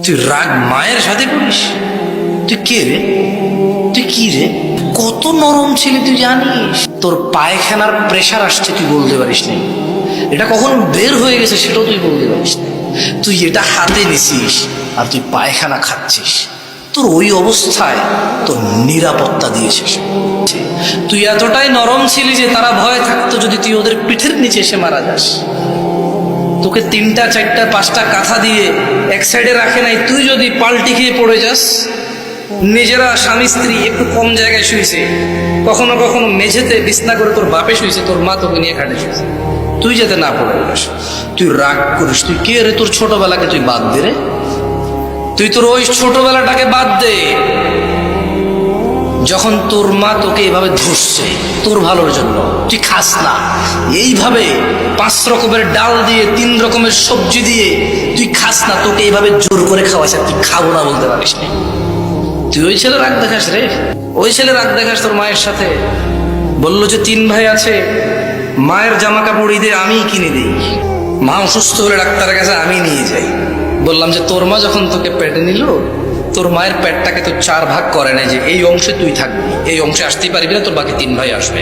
তুই রাগ মায়ের সাথে করিস? তুই কে রে? তুই কি রে? কত নরম ছিলি তুই জানিস? তোর পায়খানার প্রেশার আসছে তুই বলতে পারিস না, এটা কখন বের হয়ে গেছে সেটাও তুই বলতে পারিস না। তুই এটা হাতে নিছিস আর তুই পায়খানা খাচ্ছিস। তোর ওই অবস্থায় তোর নিরাপত্তা দিয়েছিস। তুই এতটাই নরম ছিলি যে তারা ভয় থাকতো যদি তুই ওদের পিঠের নিচে এসে মারা যাস। তোকে 3টা 4টা 5টা কাঁথা দিয়ে এক সাইডে রাখে নাই, তুই যদি পাল্টি খেয়ে পড়ে যাস। নিজেরা স্বামী স্ত্রী একটু কম জায়গায় শুয়েছে, কখনো কখনো মেঝেতে বিছনা করে তোর বাপে শুয়েছে, তোর মা তোকে নিয়ে খাটে শুয়েছে, তুই যাতে না পড়ে পড়িস। তুই রাগ করিস? তুই কে রে? তোর ছোটবেলাকে তুই বাদ দে রে। তুই তোর ওই ছোটবেলাটাকে বাদ দে, যখন তোর মা তোকে এভাবে ধরছে তোর ভালোর জন্য। তুই খাস না এইভাবে 5 রকমের ডাল দিয়ে 3 রকমের সবজি দিয়ে তুই খাস না, তোকে এইভাবে জোর করে খাওয়াইছে, তুই খাবো না বলতে পারিস না। তুই ওই ছেলে রাগ দেখাস রে, ওই ছেলে রাগ দেখাস তোর মায়ের সাথে। বললো যে 3 ভাই আছে, মায়ের জামা কাপড় ঈদে আমিই কিনে দিই, মা অসুস্থ হলে ডাক্তারের কাছে আমি নিয়ে যাই। বললাম যে তোর মা যখন তোকে পেটে নিল, তোর মায়ের পেটটাকে তো 4 ভাগ করে নাই যে এই অংশে তুই থাকবি, এই অংশে আসতেই পারবি না, তোর বাকি 3 ভাই আসবে।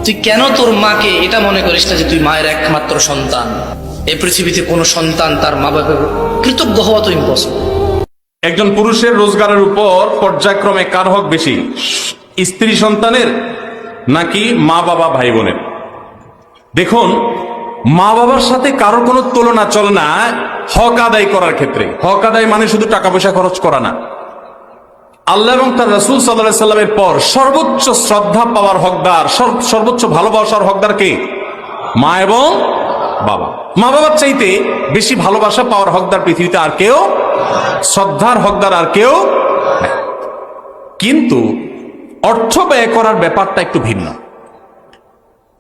তুই কেন তোর মাকে এটা মনে করিস না যে তুই মায়ের একমাত্র সন্তান? এই পৃথিবীতে কোনো সন্তান তার মা বাবার কৃতজ্ঞ হওয়া তো ইম্পসিবল। একজন পুরুষের রোজগারের উপর পর্যায়ক্রমে কার হক বেশি, স্ত্রী সন্তানের নাকি মা বাবা ভাই বোনের? দেখুন, মা বাবার সাথে কারোর কোনো তুলনা চলে না হক আদায় করার ক্ষেত্রে। হক আদায় মানে শুধু টাকা পয়সা খরচ করা না। আল্লাহ এবং তার রাসূল সাল্লাল্লাহু আলাইহি সাল্লামের পর সর্বোচ্চ শ্রদ্ধা পাওয়ার হকদার, সর্বোচ্চ ভালোবাসার হকদার কে? মা এবং বাবা। মা বাবার চাইতে বেশি ভালোবাসা পাওয়ার হকদার পৃথিবীতে আর কেউ, শ্রদ্ধার হকদার আর কেউ। কিন্তু অর্থ ব্যয় করার ব্যাপারটা একটু ভিন্ন।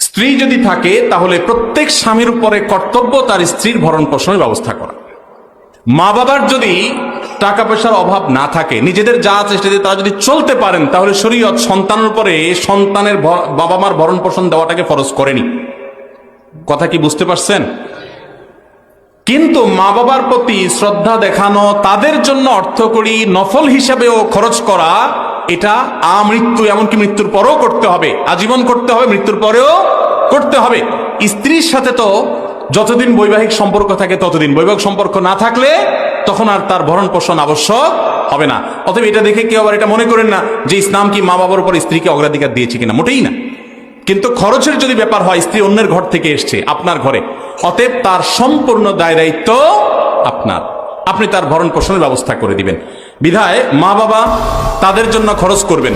স্ত্রী যদি থাকে তাহলে প্রত্যেক স্বামীর উপরে কর্তব্য তার স্ত্রীর ভরণ পোষণের ব্যবস্থা করা। মা বাবার যদি টাকা পয়সার অভাব না থাকে, নিজেদের যা চেষ্টা দিয়ে তারা যদি চলতে পারেন, তাহলে শরীয়ত সন্তানের উপরে সন্তানের বাবা মার ভরণ পোষণ দেওয়াটাকে ফরজ করেনি। কথা কি বুঝতে পারছেন? কিন্তু মা বাবার প্রতি শ্রদ্ধা দেখানো, তাদের জন্য অর্থকড়ি নফল হিসাবেও খরচ করা, এটা আমৃত্যু, এমনকি মৃত্যুর পরেও করতে হবে, আজীবন করতে হবে, মৃত্যুর পরেও করতে হবে। স্ত্রীর সাথে তো যতদিন বৈবাহিক সম্পর্ক থাকে ততদিন, বৈবাহিক সম্পর্ক না থাকলে তখন আর তার ভরণ পোষণ আবশ্যক হবে না। অতএব এটা দেখে কেউ আবার এটা মনে করেন না যে ইসলাম কি মা বাবার উপর স্ত্রীকে অগ্রাধিকার দিয়েছে কিনা, মোটেই না। কিন্তু খরচের যদি ব্যাপার হয়, স্ত্রী অন্যের ঘর থেকে এসছে আপনার ঘরে, অতএব তার সম্পূর্ণ দায় দায়িত্ব আপনার, আপনি তার ভরণ পোষণের ব্যবস্থা করে দিবেন। বিধায় মা বাবা তাদের জন্য খরচ করবেন।